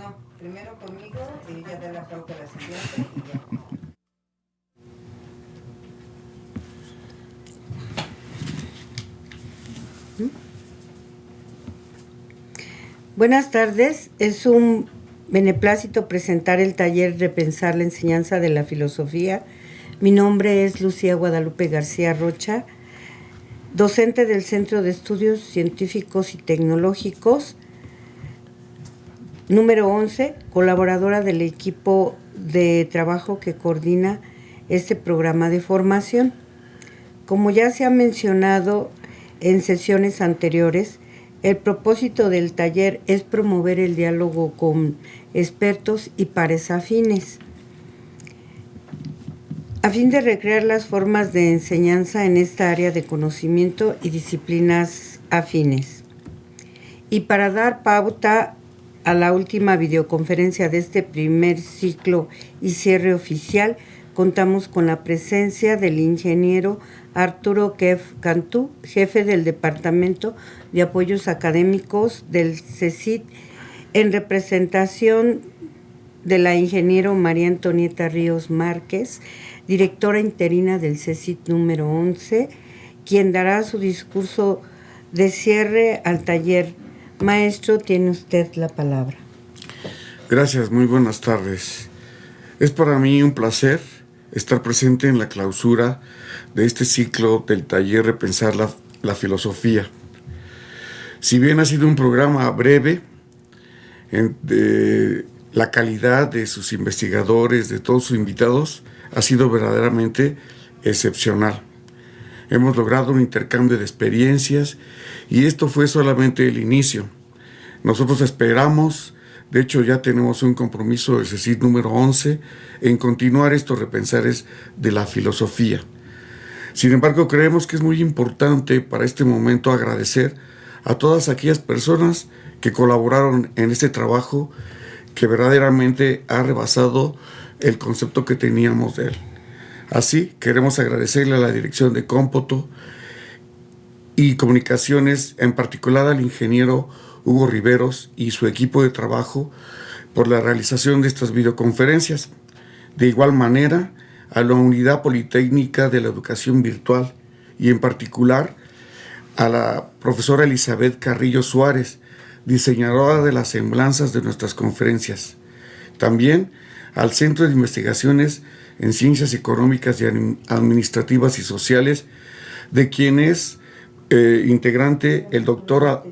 No, primero conmigo y ya de la pauta a la siguiente y ya. Buenas tardes, es un beneplácito presentar el taller Repensar la enseñanza de la filosofía. Mi nombre es Lucía Guadalupe García Rocha, docente del Centro de Estudios Científicos y Tecnológicos, número 11, colaboradora del equipo de trabajo que coordina este programa de formación. Como ya se ha mencionado en sesiones anteriores, el propósito del taller es promover el diálogo con expertos y pares afines, a fin de recrear las formas de enseñanza en esta área de conocimiento y disciplinas afines. Y para dar pauta a la última videoconferencia de este primer ciclo y cierre oficial, contamos con la presencia del ingeniero Arturo Cantú, jefe del Departamento de Apoyos Académicos del CECIT, en representación de la ingeniero María Antonieta Ríos Márquez, directora interina del CECIT número 11, quien dará su discurso de cierre al taller. Maestro, tiene usted la palabra. Gracias, muy buenas tardes. Es para mí un placer estar presente en la clausura de este ciclo del taller Repensar la filosofía. Si bien ha sido un programa breve, de la calidad de sus investigadores, de todos sus invitados, ha sido verdaderamente excepcional. Hemos logrado un intercambio de experiencias y esto fue solamente el inicio. Nosotros esperamos, de hecho ya tenemos un compromiso del CECIT número 11 en continuar estos repensares de la filosofía. Sin embargo, creemos que es muy importante para este momento agradecer a todas aquellas personas que colaboraron en este trabajo que verdaderamente ha rebasado el concepto que teníamos de él. Así, queremos agradecerle a la dirección de cómputo y comunicaciones, en particular al ingeniero Hugo Riveros y su equipo de trabajo por la realización de estas videoconferencias. De igual manera, a la Unidad Politécnica de la Educación Virtual y en particular a la profesora Elizabeth Carrillo Suárez, diseñadora de las semblanzas de nuestras conferencias. También al Centro de Investigaciones en Ciencias Económicas y Administrativas y Sociales, de quien es integrante el doctor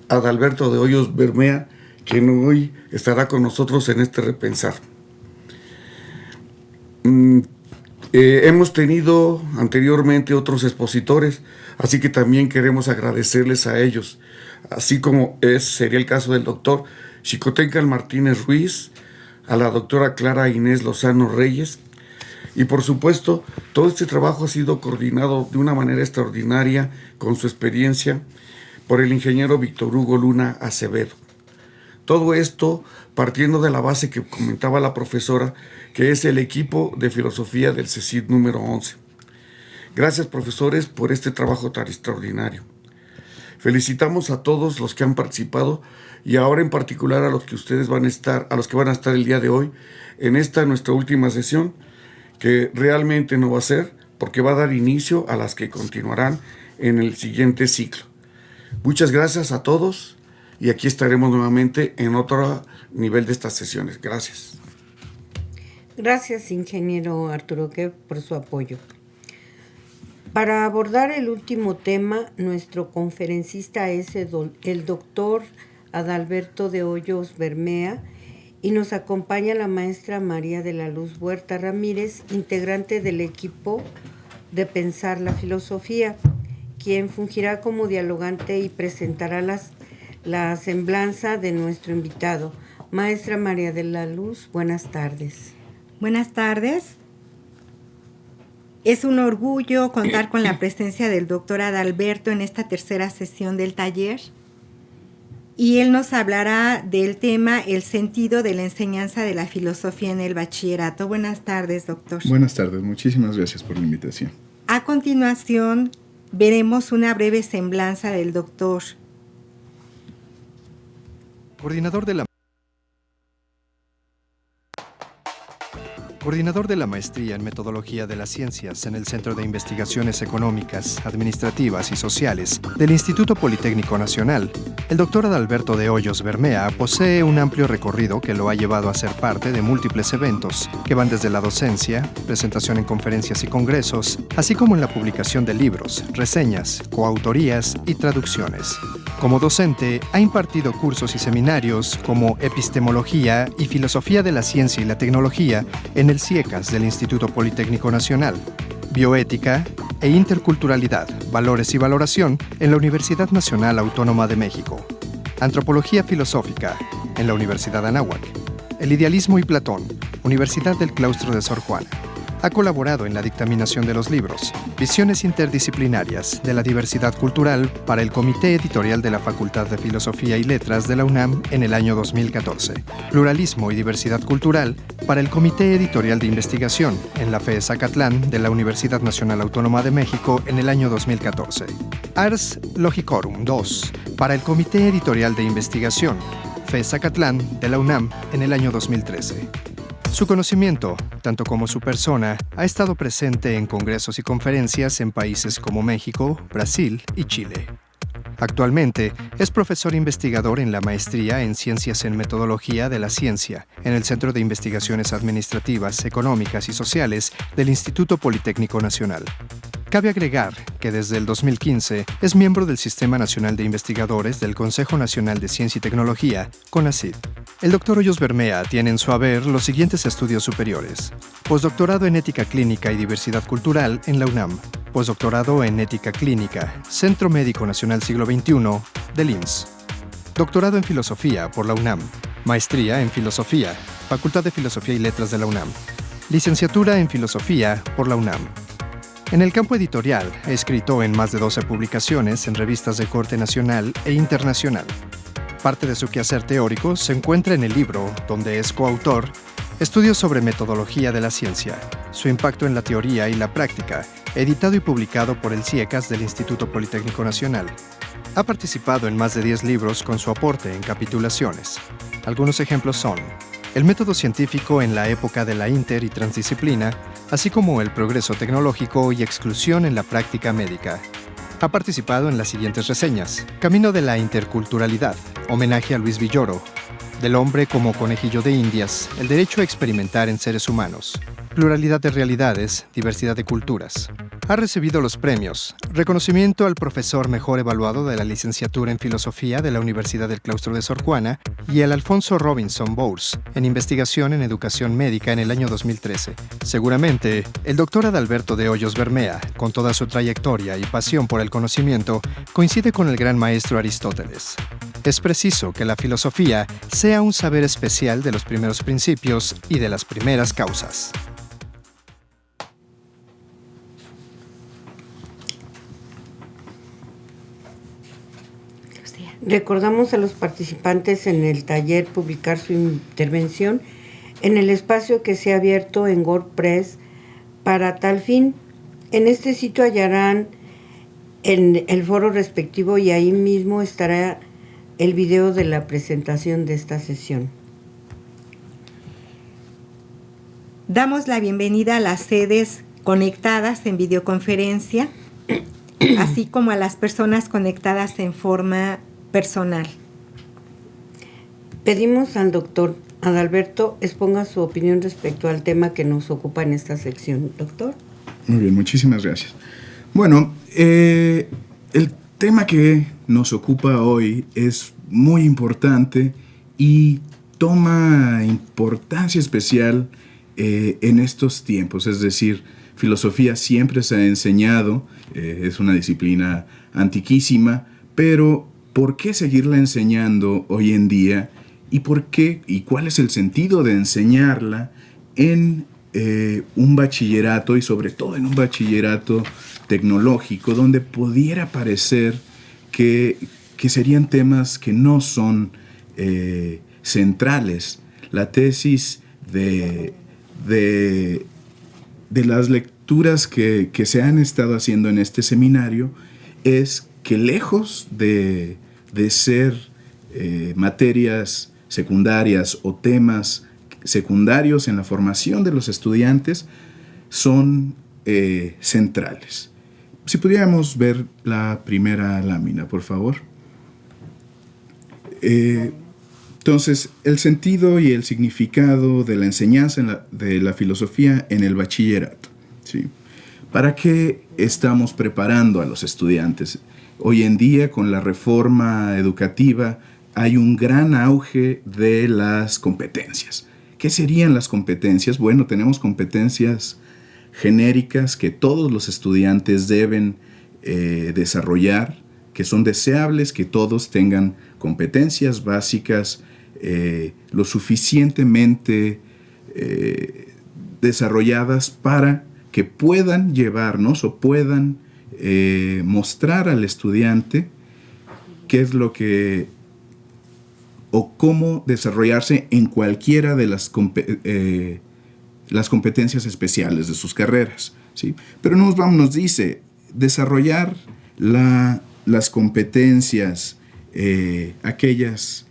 Adalberto de Hoyos Bermea, quien hoy estará con nosotros en este repensar. Hemos tenido anteriormente otros expositores, así que también queremos agradecerles a ellos, así como sería el caso del doctor Xicoténcatl Martínez Ruiz, a la doctora Clara Inés Lozano Reyes, y por supuesto todo este trabajo ha sido coordinado de una manera extraordinaria con su experiencia por el ingeniero Víctor Hugo Luna Acevedo. Todo esto partiendo de la base que comentaba la profesora, que es el equipo de filosofía del CECIT número 11. Gracias, profesores, por este trabajo tan extraordinario. Felicitamos a todos los que han participado y ahora en particular a los que van a estar el día de hoy en esta nuestra última sesión, que realmente no va a ser porque va a dar inicio a las que continuarán en el siguiente ciclo. Muchas gracias a todos y aquí estaremos nuevamente en otro nivel de estas sesiones. Gracias. Gracias, ingeniero Arturo, por su apoyo. Para abordar el último tema, nuestro conferencista es el doctor Adalberto de Hoyos Bermea y nos acompaña la maestra María de la Luz Huerta Ramírez, integrante del equipo de Pensar la Filosofía, quien fungirá como dialogante y presentará la semblanza de nuestro invitado. Maestra María de la Luz, buenas tardes. Buenas tardes. Es un orgullo contar con la presencia del doctor Adalberto en esta tercera sesión del taller. Y él nos hablará del tema el sentido de la enseñanza de la filosofía en el bachillerato. Buenas tardes, doctor. Buenas tardes, muchísimas gracias por la invitación. A continuación, veremos una breve semblanza del doctor. Coordinador de la coordinador de la Maestría en Metodología de las Ciencias en el Centro de Investigaciones Económicas, Administrativas y Sociales del Instituto Politécnico Nacional, el doctor Adalberto de Hoyos Bermea posee un amplio recorrido que lo ha llevado a ser parte de múltiples eventos que van desde la docencia, presentación en conferencias y congresos, así como en la publicación de libros, reseñas, coautorías y traducciones. Como docente, ha impartido cursos y seminarios como Epistemología y Filosofía de la Ciencia y la Tecnología en el CIECAS del Instituto Politécnico Nacional, Bioética e Interculturalidad, Valores y Valoración en la Universidad Nacional Autónoma de México, Antropología Filosófica en la Universidad Anáhuac, El Idealismo y Platón, Universidad del Claustro de Sor Juana. Ha colaborado en la dictaminación de los libros Visiones Interdisciplinarias de la Diversidad Cultural para el Comité Editorial de la Facultad de Filosofía y Letras de la UNAM en el año 2014, Pluralismo y Diversidad Cultural para el Comité Editorial de Investigación en la FE Zacatlán de la Universidad Nacional Autónoma de México en el año 2014, Ars Logicorum II para el Comité Editorial de Investigación FE Zacatlán de la UNAM en el año 2013. Su conocimiento, tanto como su persona, ha estado presente en congresos y conferencias en países como México, Brasil y Chile. Actualmente, es profesor investigador en la Maestría en Ciencias en Metodología de la Ciencia en el Centro de Investigaciones Administrativas, Económicas y Sociales del Instituto Politécnico Nacional. Cabe agregar que desde el 2015 es miembro del Sistema Nacional de Investigadores del Consejo Nacional de Ciencia y Tecnología, CONACYT. El Dr. Hoyos Bermea tiene en su haber los siguientes estudios superiores: postdoctorado en Ética Clínica y Diversidad Cultural en la UNAM, postdoctorado en Ética Clínica, Centro Médico Nacional Siglo XXI del IMSS, doctorado en Filosofía por la UNAM, maestría en Filosofía, Facultad de Filosofía y Letras de la UNAM, licenciatura en Filosofía por la UNAM. En el campo editorial, ha escrito en más de 12 publicaciones en revistas de corte nacional e internacional. Parte de su quehacer teórico se encuentra en el libro, donde es coautor, Estudios sobre Metodología de la Ciencia, su impacto en la teoría y la práctica, editado y publicado por el CIECAS del Instituto Politécnico Nacional. Ha participado en más de 10 libros con su aporte en capitulaciones. Algunos ejemplos son El método científico en la época de la inter y transdisciplina, así como El progreso tecnológico y exclusión en la práctica médica. Ha participado en las siguientes reseñas: Camino de la interculturalidad, homenaje a Luis Villoro; Del hombre como conejillo de Indias, el derecho a experimentar en seres humanos; Pluralidad de realidades, diversidad de culturas. Ha recibido los premios: reconocimiento al profesor mejor evaluado de la licenciatura en Filosofía de la Universidad del Claustro de Sor Juana y el Alfonso Robinson Bowles en Investigación en Educación Médica en el año 2013. Seguramente, el doctor Adalberto de Hoyos Bermea, con toda su trayectoria y pasión por el conocimiento, coincide con el gran maestro Aristóteles. Es preciso que la filosofía sea un saber especial de los primeros principios y de las primeras causas. Recordamos a los participantes en el taller publicar su intervención en el espacio que se ha abierto en WordPress para tal fin. En este sitio hallarán en el foro respectivo y ahí mismo estará el video de la presentación de esta sesión. Damos la bienvenida a las sedes conectadas en videoconferencia, así como a las personas conectadas en forma personal. Pedimos al doctor Adalberto exponga su opinión respecto al tema que nos ocupa en esta sección. Doctor. Muy bien, muchísimas gracias. Bueno, el tema que nos ocupa hoy es muy importante y toma importancia especial en estos tiempos. Es decir, filosofía siempre se ha enseñado, es una disciplina antiquísima, pero ¿por qué seguirla enseñando hoy en día? ¿Y por qué? ¿Y cuál es el sentido de enseñarla en un bachillerato, y sobre todo en un bachillerato tecnológico, donde pudiera parecer que serían temas que no son centrales? La tesis de las lecturas que se han estado haciendo en este seminario es que, lejos de ser materias secundarias o temas secundarios en la formación de los estudiantes son centrales. Si pudiéramos ver la primera lámina, por favor. Entonces, el sentido y el significado de la enseñanza de la filosofía en el bachillerato, ¿sí? ¿Para qué estamos preparando a los estudiantes? Hoy en día, con la reforma educativa, hay un gran auge de las competencias. ¿Qué serían las competencias? Bueno, tenemos competencias genéricas que todos los estudiantes deben desarrollar, que son deseables que todos tengan competencias básicas lo suficientemente desarrolladas para que puedan llevarnos o puedan mostrar al estudiante qué es lo que o cómo desarrollarse en cualquiera de las competencias especiales de sus carreras, ¿sí? Pero nos dice desarrollar las competencias, aquellas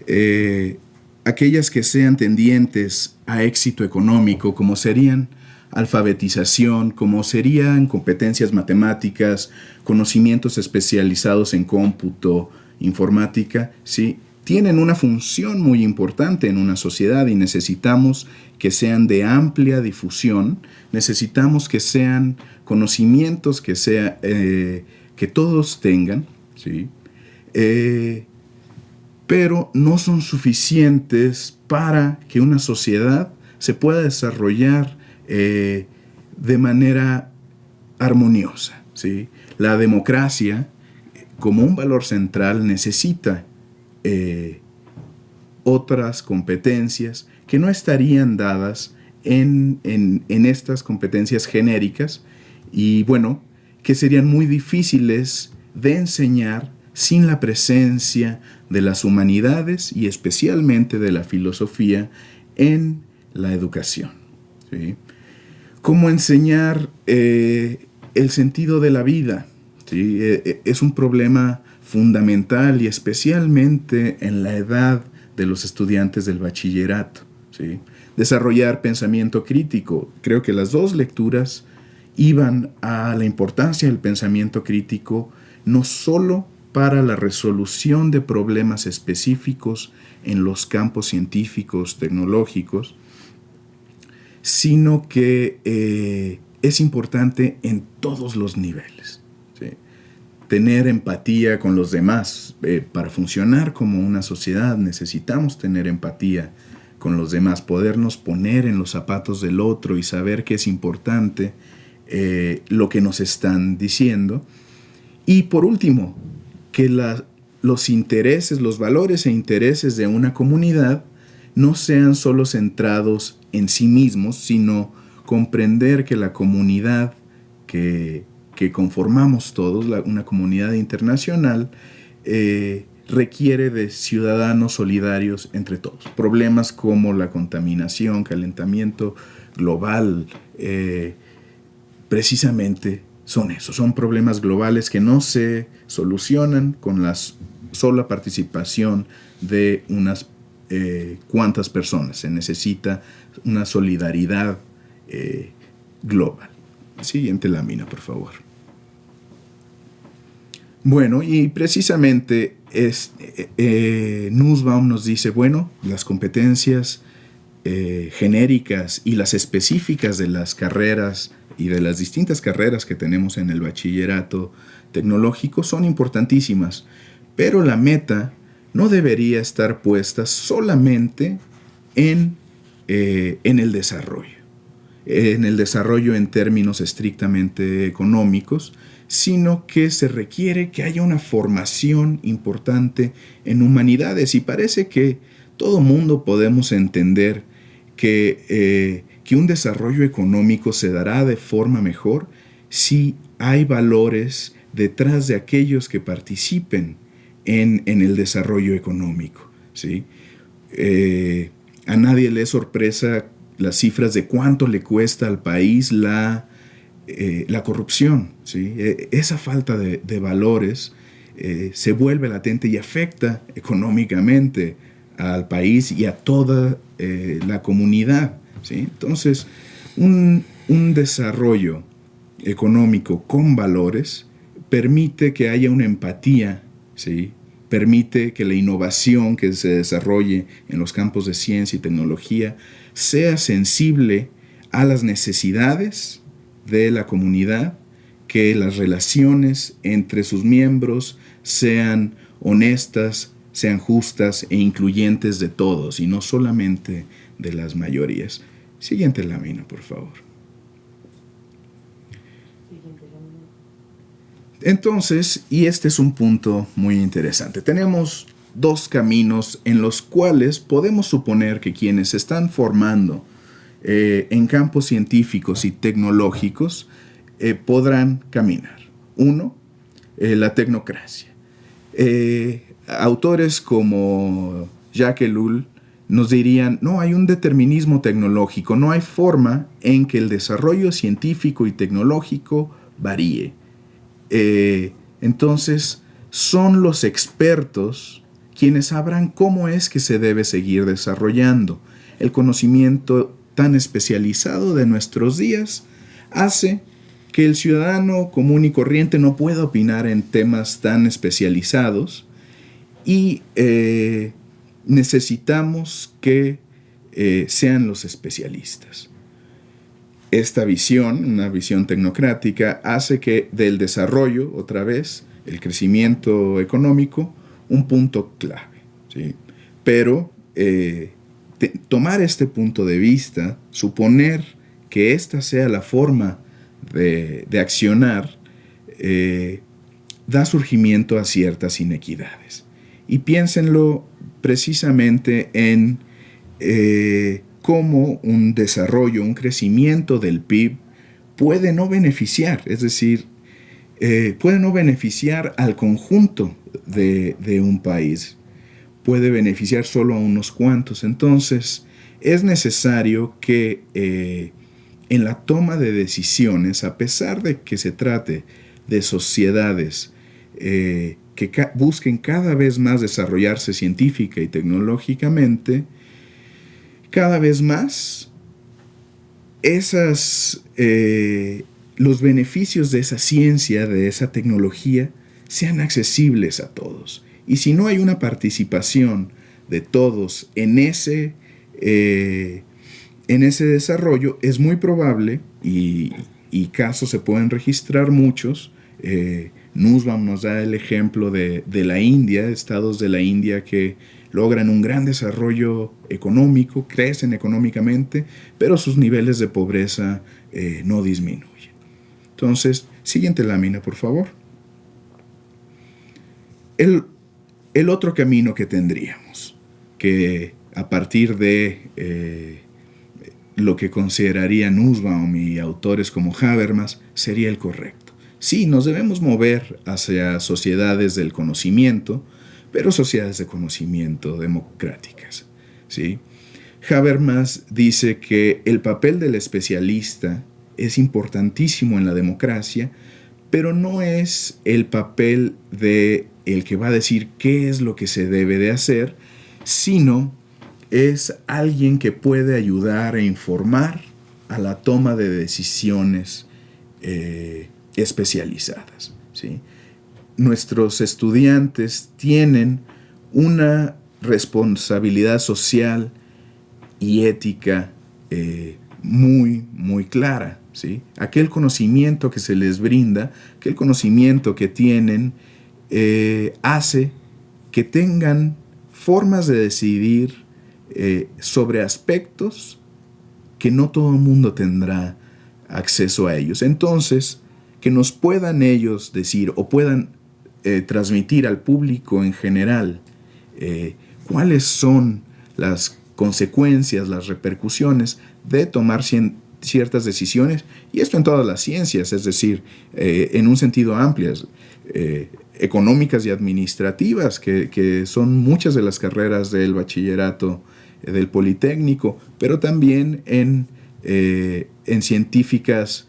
que sean tendientes a éxito económico, como serían alfabetización, como serían competencias matemáticas, conocimientos especializados en cómputo, informática, ¿sí? Tienen una función muy importante en una sociedad y necesitamos que sean de amplia difusión, necesitamos que sean conocimientos que todos tengan, ¿sí? Pero no son suficientes para que una sociedad se pueda desarrollar de manera armoniosa, ¿sí? La democracia, como un valor central, necesita otras competencias que no estarían dadas en estas competencias genéricas y, bueno, que serían muy difíciles de enseñar sin la presencia de las humanidades y especialmente de la filosofía en la educación, ¿sí? ¿Cómo enseñar el sentido de la vida? ¿Sí? Es un problema fundamental y especialmente en la edad de los estudiantes del bachillerato, ¿sí? Desarrollar pensamiento crítico. Creo que las dos lecturas iban a la importancia del pensamiento crítico, no solo para la resolución de problemas específicos en los campos científicos, tecnológicos, sino que es importante en todos los niveles, ¿sí? Tener empatía con los demás. Para funcionar como una sociedad necesitamos tener empatía con los demás, podernos poner en los zapatos del otro y saber que es importante lo que nos están diciendo. Y por último, que los intereses, los valores e intereses de una comunidad no sean solo centrados en sí mismos, sino comprender que la comunidad que conformamos todos, una comunidad internacional, requiere de ciudadanos solidarios entre todos. Problemas como la contaminación, calentamiento global, precisamente son eso, son problemas globales que no se solucionan con la sola participación de unas cuantas personas. Se necesita una solidaridad global. Siguiente lámina, por favor. Bueno, y precisamente Nussbaum nos dice, bueno, las competencias genéricas y las específicas de las carreras y de las distintas carreras que tenemos en el bachillerato tecnológico son importantísimas, pero la meta no debería estar puesta solamente en el desarrollo en términos estrictamente económicos, sino que se requiere que haya una formación importante en humanidades. Y parece que todo mundo podemos entender que un desarrollo económico se dará de forma mejor si hay valores detrás de aquellos que participen en el desarrollo económico, ¿sí? A nadie le es sorpresa las cifras de cuánto le cuesta al país la corrupción, ¿sí? Esa falta de valores se vuelve latente y afecta económicamente al país y a toda la comunidad, ¿sí? Entonces, un desarrollo económico con valores permite que haya una empatía, ¿sí? Permite que la innovación que se desarrolle en los campos de ciencia y tecnología sea sensible a las necesidades de la comunidad, que las relaciones entre sus miembros sean honestas, sean justas e incluyentes de todos y no solamente de las mayorías. Siguiente lámina, por favor. Entonces, y este es un punto muy interesante, tenemos dos caminos en los cuales podemos suponer que quienes se están formando en campos científicos y tecnológicos podrán caminar. Uno, la tecnocracia. Autores como Jacques Ellul nos dirían, no hay un determinismo tecnológico, no hay forma en que el desarrollo científico y tecnológico varíe. Entonces, son los expertos quienes sabrán cómo es que se debe seguir desarrollando. El conocimiento tan especializado de nuestros días hace que el ciudadano común y corriente no pueda opinar en temas tan especializados y necesitamos que sean los especialistas. Esta visión, una visión tecnocrática, hace que del desarrollo, otra vez, el crecimiento económico, un punto clave, ¿sí? Pero tomar este punto de vista, suponer que esta sea la forma de accionar, da surgimiento a ciertas inequidades. Y piénsenlo precisamente en cómo un desarrollo, un crecimiento del PIB puede no beneficiar, es decir, puede no beneficiar al conjunto de un país, puede beneficiar solo a unos cuantos. Entonces, es necesario que en la toma de decisiones, a pesar de que se trate de sociedades que busquen cada vez más desarrollarse científica y tecnológicamente, cada vez más los beneficios de esa ciencia, de esa tecnología, sean accesibles a todos. Y si no hay una participación de todos en ese desarrollo, es muy probable, y casos se pueden registrar muchos. Nussbaum nos da el ejemplo de la India, estados de la India que logran un gran desarrollo económico, crecen económicamente, pero sus niveles de pobreza no disminuyen. Entonces, siguiente lámina, por favor. El otro camino que tendríamos, que a partir de lo que consideraría Nussbaum y autores como Habermas, sería el correcto. Sí, nos debemos mover hacia sociedades del conocimiento, pero sociedades de conocimiento democráticas, ¿sí? Habermas dice que el papel del especialista es importantísimo en la democracia, pero no es el papel de el que va a decir qué es lo que se debe de hacer, sino es alguien que puede ayudar a informar a la toma de decisiones especializadas, ¿sí? Nuestros estudiantes tienen una responsabilidad social y ética muy, muy clara, ¿sí? Aquel conocimiento que se les brinda, aquel conocimiento que tienen, hace que tengan formas de decidir sobre aspectos que no todo el mundo tendrá acceso a ellos. Entonces, que nos puedan ellos decir o puedan transmitir al público en general cuáles son las consecuencias, las repercusiones de tomar ciertas decisiones, y esto en todas las ciencias, es decir, en un sentido amplio, económicas y administrativas, que son muchas de las carreras del bachillerato del Politécnico, pero también en científicas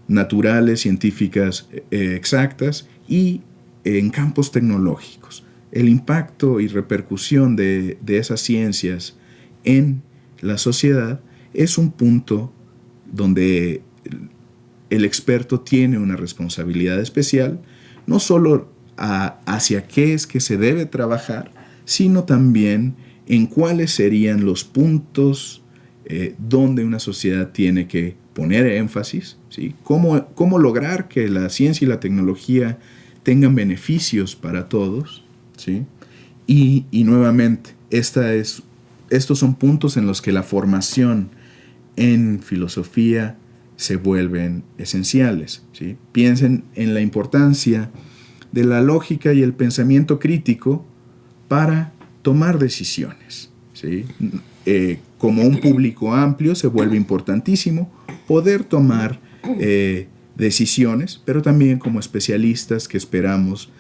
naturales, científicas exactas y en campos tecnológicos. el impacto y repercusión de esas ciencias en la sociedad es un punto donde el experto tiene una responsabilidad especial, no solo hacia qué es que se debe trabajar, sino también en cuáles serían los puntos donde una sociedad tiene que poner énfasis, ¿sí? Cómo lograr que la ciencia y la tecnología tengan beneficios para todos, ¿sí? Y nuevamente, estos son puntos en los que la formación en filosofía se vuelven esenciales, ¿sí? Piensen en la importancia de la lógica y el pensamiento crítico para tomar decisiones, ¿sí? Como un público amplio se vuelve importantísimo poder tomar decisiones, pero también como especialistas que esperamos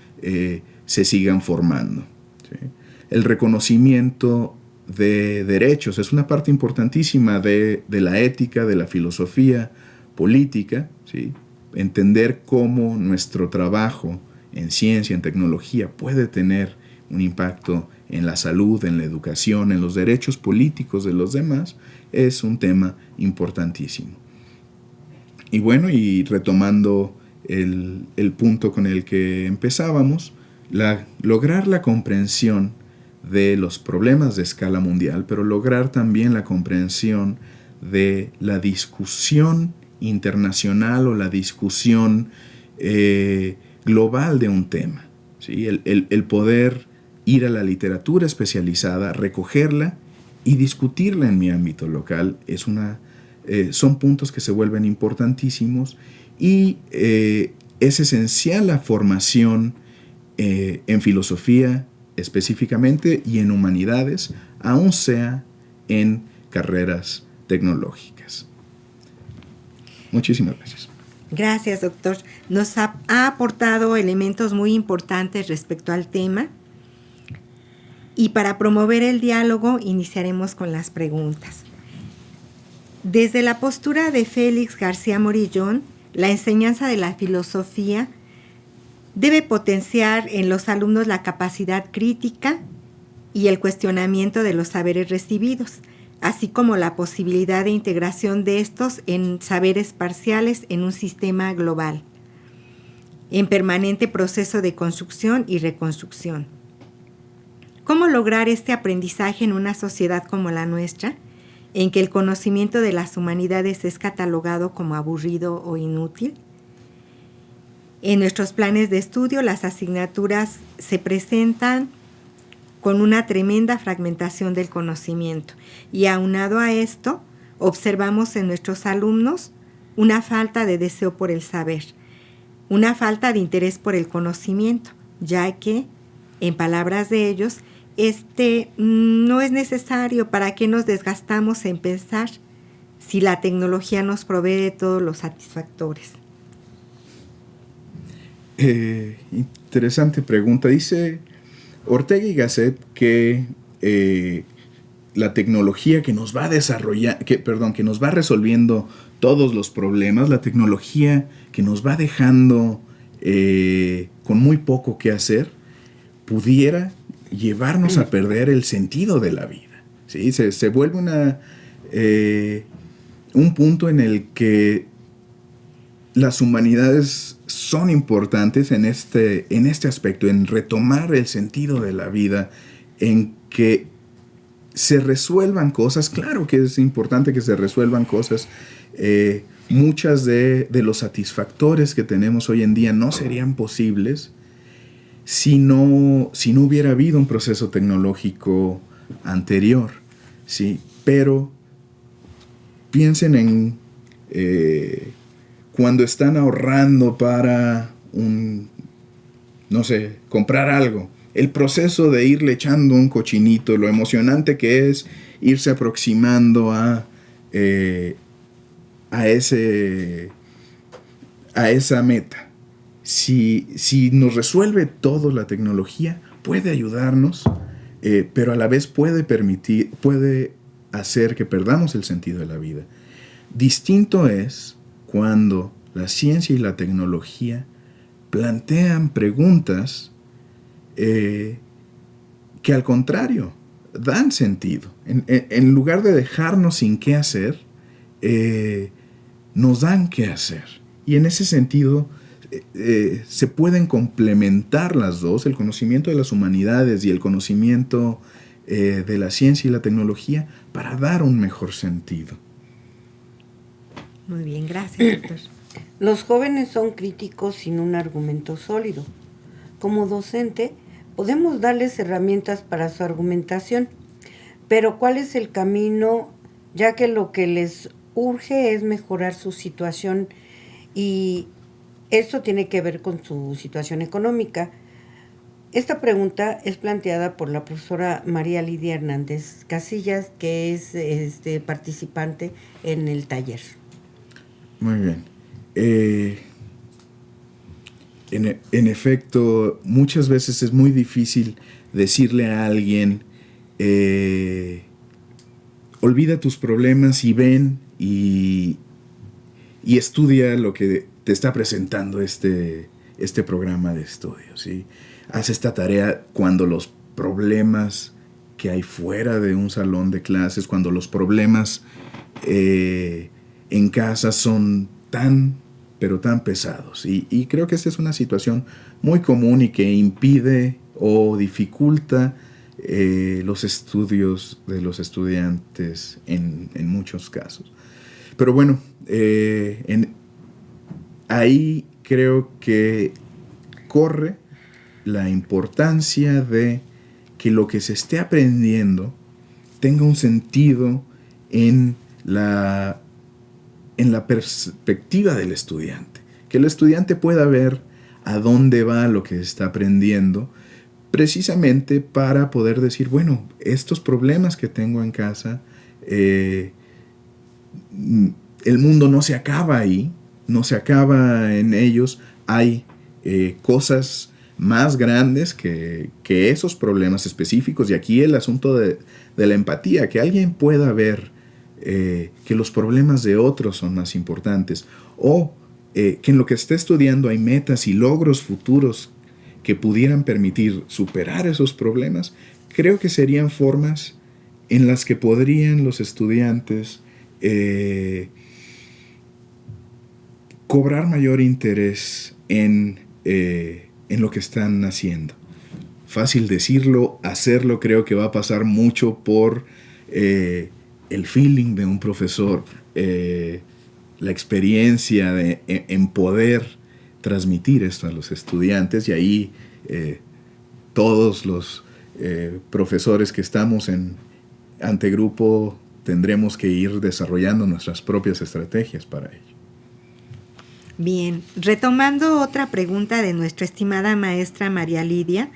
se sigan formando, ¿sí? El reconocimiento de derechos es una parte importantísima de la ética, de la filosofía política, ¿sí? Entender cómo nuestro trabajo en ciencia, en tecnología, puede tener un impacto en la salud, en la educación, en los derechos políticos de los demás, es un tema importantísimo. Y bueno, y retomando el punto con el que empezábamos, lograr la comprensión de los problemas de escala mundial, pero lograr también la comprensión de la discusión internacional o la discusión global de un tema, ¿sí? El poder ir a la literatura especializada, recogerla y discutirla en mi ámbito local son puntos que se vuelven importantísimos y es esencial la formación en filosofía específicamente y en humanidades, aun sea en carreras tecnológicas. Muchísimas gracias. Gracias, doctor. Nos ha aportado elementos muy importantes respecto al tema. Y para promover el diálogo, iniciaremos con las preguntas. Desde la postura de Félix García Morillón, la enseñanza de la filosofía debe potenciar en los alumnos la capacidad crítica y el cuestionamiento de los saberes recibidos, así como la posibilidad de integración de estos en saberes parciales en un sistema global, en permanente proceso de construcción y reconstrucción. ¿Cómo lograr este aprendizaje en una sociedad como la nuestra, en que el conocimiento de las humanidades es catalogado como aburrido o inútil? En nuestros planes de estudio, las asignaturas se presentan con una tremenda fragmentación del conocimiento y aunado a esto, observamos en nuestros alumnos una falta de deseo por el saber, una falta de interés por el conocimiento, ya que, en palabras de ellos, no es necesario. ¿Para qué nos desgastamos en pensar si la tecnología nos provee de todos los satisfactores? Interesante pregunta. Dice Ortega y Gasset que la tecnología que nos va a que nos va resolviendo todos los problemas, la tecnología que nos va dejando con muy poco que hacer, pudiera llevarnos a perder el sentido de la vida, ¿sí? Se vuelve un punto en el que las humanidades son importantes en este aspecto, en retomar el sentido de la vida, en que se resuelvan cosas. Claro que es importante que se resuelvan cosas. Muchas de los satisfactores que tenemos hoy en día no serían posibles si no hubiera habido un proceso tecnológico anterior, ¿sí? Pero piensen en cuando están ahorrando para comprar algo. El proceso de irle echando un cochinito, lo emocionante que es irse aproximando a esa meta. Si nos resuelve todo la tecnología, puede ayudarnos, pero a la vez puede hacer que perdamos el sentido de la vida. Distinto es cuando la ciencia y la tecnología plantean preguntas que al contrario, dan sentido. En lugar de dejarnos sin qué hacer, nos dan qué hacer. Y en ese sentido, se pueden complementar las dos, el conocimiento de las humanidades y el conocimiento de la ciencia y la tecnología, para dar un mejor sentido. Muy bien, gracias, doctor. Los jóvenes son críticos sin un argumento sólido. Como docente, podemos darles herramientas para su argumentación, pero ¿cuál es el camino? Ya que lo que les urge es mejorar su situación, y esto tiene que ver con su situación económica. Esta pregunta es planteada por la profesora María Lidia Hernández Casillas, que es participante en el taller. Muy bien. En efecto, muchas veces es muy difícil decirle a alguien, olvida tus problemas y ven y estudia lo que te está presentando este programa de estudio, ¿sí? Haz esta tarea cuando los problemas que hay fuera de un salón de clases, cuando los problemas en casa son pero tan pesados. Y creo que esta es una situación muy común y que impide o dificulta los estudios de los estudiantes en muchos casos. Pero bueno, ahí creo que corre la importancia de que lo que se esté aprendiendo tenga un sentido en la perspectiva del estudiante. Que el estudiante pueda ver a dónde va lo que está aprendiendo, precisamente para poder decir, bueno, estos problemas que tengo en casa, el mundo no se acaba ahí, no se acaba en ellos, hay cosas más grandes que esos problemas específicos, y aquí el asunto de la empatía, que alguien pueda ver que los problemas de otros son más importantes, o que en lo que esté estudiando hay metas y logros futuros que pudieran permitir superar esos problemas. Creo que serían formas en las que podrían los estudiantes cobrar mayor interés en lo que están haciendo. Fácil decirlo, hacerlo creo que va a pasar mucho por el feeling de un profesor, la experiencia en poder transmitir esto a los estudiantes, y ahí todos los profesores que estamos ante grupo tendremos que ir desarrollando nuestras propias estrategias para ello. Bien, retomando otra pregunta de nuestra estimada maestra María Lidia,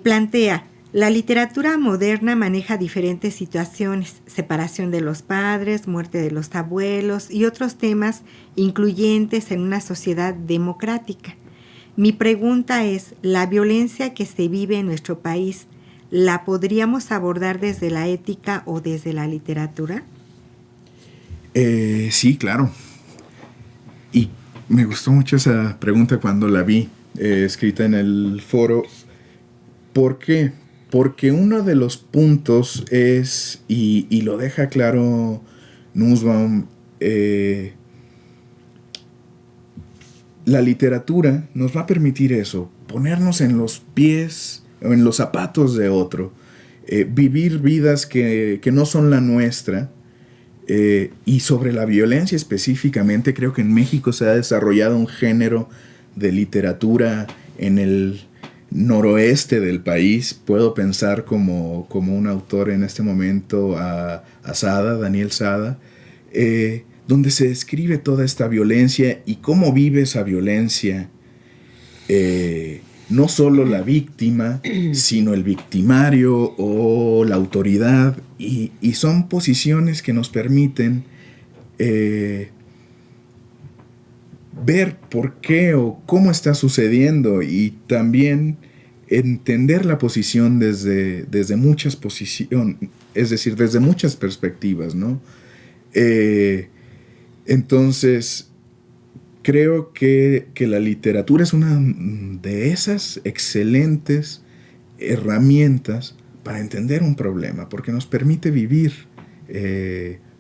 plantea: la literatura moderna maneja diferentes situaciones, separación de los padres, muerte de los abuelos y otros temas incluyentes en una sociedad democrática. Mi pregunta es, ¿la violencia que se vive en nuestro país la podríamos abordar desde la ética o desde la literatura? Sí, claro. Y me gustó mucho esa pregunta cuando la vi escrita en el foro. ¿Por qué? Porque uno de los puntos es, y lo deja claro Nussbaum, la literatura nos va a permitir eso, ponernos en los pies o en los zapatos de otro, vivir vidas que no son la nuestra. Y sobre la violencia específicamente, creo que en México se ha desarrollado un género de literatura en el noroeste del país. Puedo pensar como un autor en este momento a Sada, Daniel Sada, donde se describe toda esta violencia y cómo vive esa violencia, no solo la víctima, sino el victimario o la autoridad, y son posiciones que nos permiten ver por qué o cómo está sucediendo, y también entender la posición desde muchas posiciones, es decir, desde muchas perspectivas, ¿no? Entonces, creo que la literatura es una de esas excelentes herramientas para entender un problema, porque nos permite vivir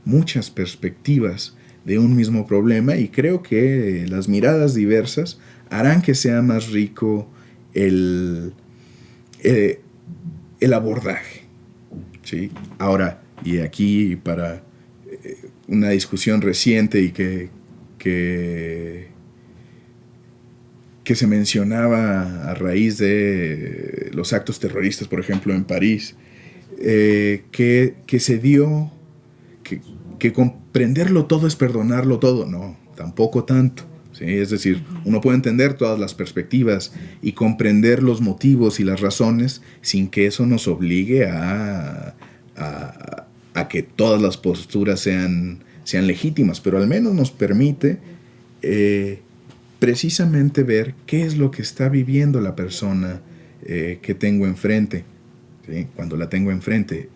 muchas perspectivas de un mismo problema, y creo que las miradas diversas harán que sea más rico el abordaje, ¿sí? Ahora, y aquí para una discusión reciente y que se mencionaba a raíz de los actos terroristas, por ejemplo, en París, que se dio que comprenderlo todo es perdonarlo todo. No, tampoco tanto, ¿sí? Es decir, uno puede entender todas las perspectivas y comprender los motivos y las razones sin que eso nos obligue a que todas las posturas sean legítimas, pero al menos nos permite precisamente ver qué es lo que está viviendo la persona que tengo enfrente, ¿sí? Cuando la tengo enfrente.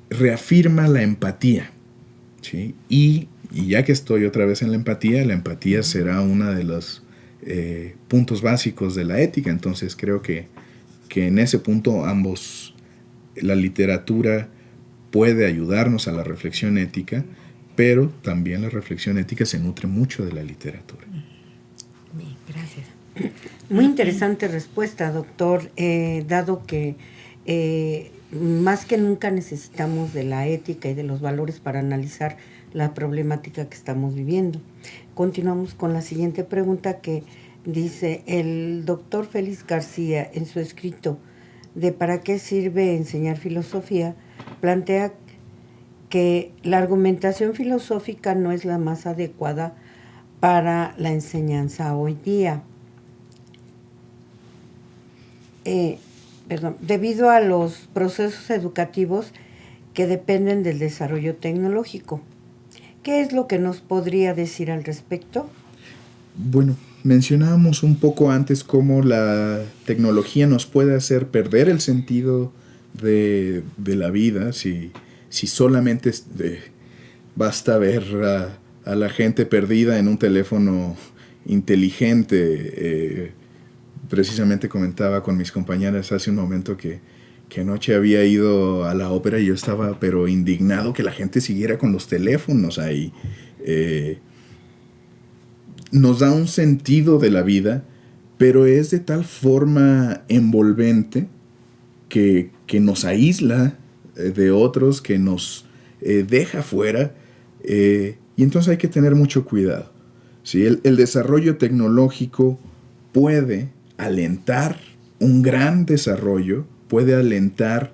Reafirma la empatía, ¿sí? Y ya que estoy otra vez en la empatía será uno de los puntos básicos de la ética. Entonces creo que en ese punto la literatura puede ayudarnos a la reflexión ética, pero también la reflexión ética se nutre mucho de la literatura. Bien, gracias. Muy interesante respuesta, doctor, dado que más que nunca necesitamos de la ética y de los valores para analizar la problemática que estamos viviendo. Continuamos con la siguiente pregunta, que dice: el doctor Félix García, en su escrito de ¿Para qué sirve enseñar filosofía?, plantea que la argumentación filosófica no es la más adecuada para la enseñanza hoy día. Debido a los procesos educativos que dependen del desarrollo tecnológico. ¿Qué es lo que nos podría decir al respecto? Bueno, mencionábamos un poco antes cómo la tecnología nos puede hacer perder el sentido de la vida si solamente basta ver a la gente perdida en un teléfono inteligente. Precisamente comentaba con mis compañeras hace un momento que anoche había ido a la ópera y yo estaba pero indignado que la gente siguiera con los teléfonos ahí. Nos da un sentido de la vida, pero es de tal forma envolvente que nos aísla de otros, que nos deja fuera, y entonces hay que tener mucho cuidado, ¿sí? El desarrollo tecnológico puede alentar un gran desarrollo, puede alentar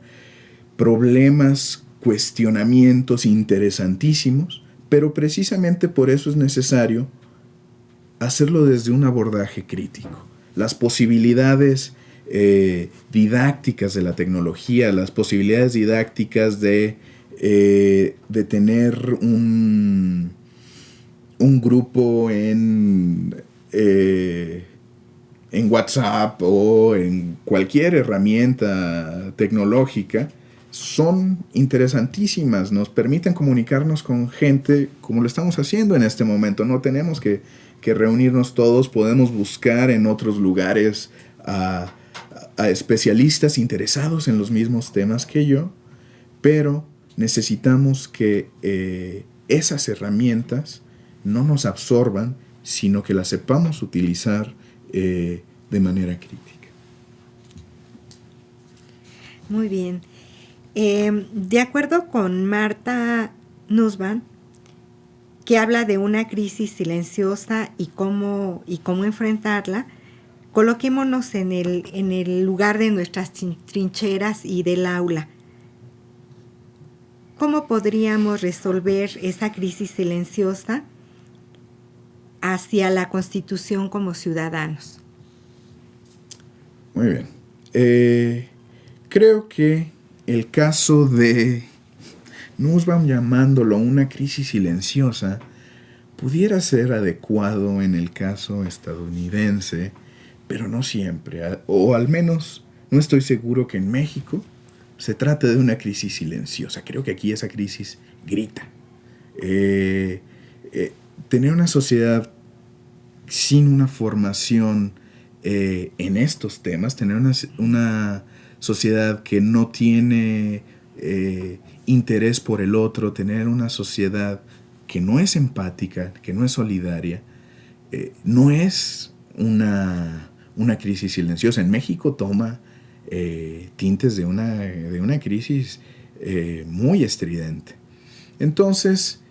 problemas, cuestionamientos interesantísimos, pero precisamente por eso es necesario hacerlo desde un abordaje crítico. Las posibilidades didácticas de la tecnología, las posibilidades didácticas de tener un grupo en WhatsApp o en cualquier herramienta tecnológica son interesantísimas, nos permiten comunicarnos con gente como lo estamos haciendo en este momento. No tenemos que reunirnos todos, podemos buscar en otros lugares a especialistas interesados en los mismos temas que yo, pero necesitamos que esas herramientas no nos absorban, sino que las sepamos utilizar de manera crítica. Muy bien. De acuerdo con Marta Nussbaum, que habla de una crisis silenciosa y cómo enfrentarla, coloquémonos en el lugar de nuestras trincheras y del aula. ¿Cómo podríamos resolver esa crisis silenciosa hacia la Constitución como ciudadanos? Muy bien. Creo que el caso de Nussbaum, llamándolo una crisis silenciosa, pudiera ser adecuado en el caso estadounidense, pero no siempre, o al menos no estoy seguro que en México se trate de una crisis silenciosa. Creo que aquí esa crisis grita. Tener una sociedad sin una formación en estos temas, tener una sociedad que no tiene interés por el otro, tener una sociedad que no es empática, que no es solidaria, no es una crisis silenciosa. En México toma tintes de una crisis muy estridente. Entonces,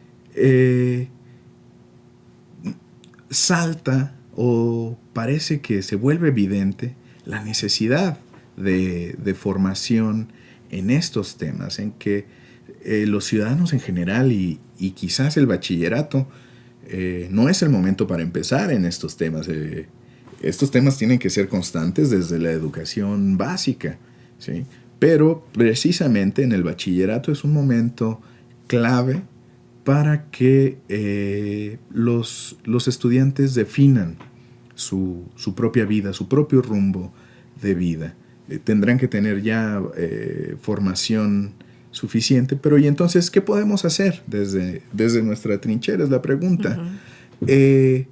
salta o parece que se vuelve evidente la necesidad de formación en estos temas, en que los ciudadanos en general y quizás el bachillerato no es el momento para empezar en estos temas. Estos temas tienen que ser constantes desde la educación básica, ¿sí? Pero precisamente en el bachillerato es un momento clave para que los estudiantes definan su propia vida, su propio rumbo de vida. Tendrán que tener ya formación suficiente, pero ¿y entonces qué podemos hacer desde nuestra trinchera? Es la pregunta. Uh-huh.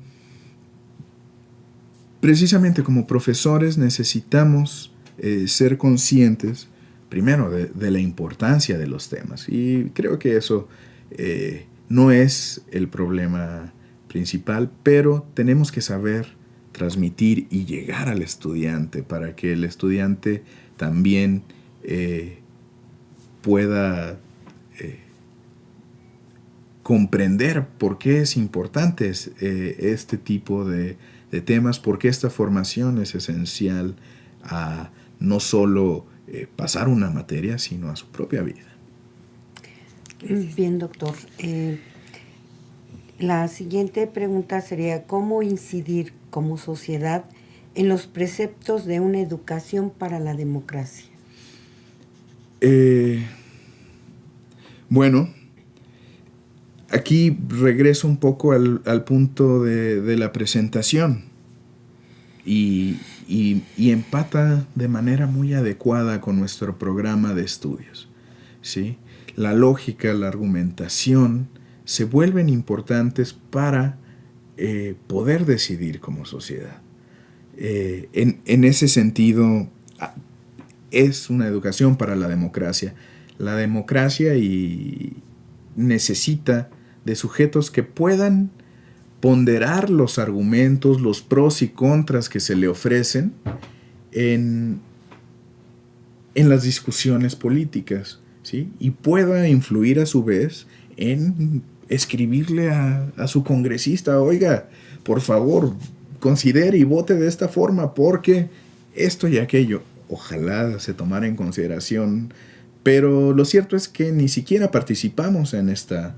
Precisamente como profesores necesitamos ser conscientes, primero, de la importancia de los temas. Y creo que eso no es el problema principal, pero tenemos que saber transmitir y llegar al estudiante para que el estudiante también pueda comprender por qué es importante este tipo de temas, por qué esta formación es esencial a no solo pasar una materia, sino a su propia vida. Bien, doctor. La siguiente pregunta sería, ¿cómo incidir como sociedad en los preceptos de una educación para la democracia? Bueno, aquí regreso un poco al punto de la presentación y empata de manera muy adecuada con nuestro programa de estudios, ¿sí? La lógica, la argumentación se vuelven importantes para poder decidir como sociedad. En ese sentido, es una educación para la democracia. La democracia necesita de sujetos que puedan ponderar los argumentos, los pros y contras que se le ofrecen en las discusiones políticas, ¿sí? Y pueda influir a su vez en escribirle a su congresista, oiga, por favor, considere y vote de esta forma porque esto y aquello. Ojalá se tomara en consideración, pero lo cierto es que ni siquiera participamos en esta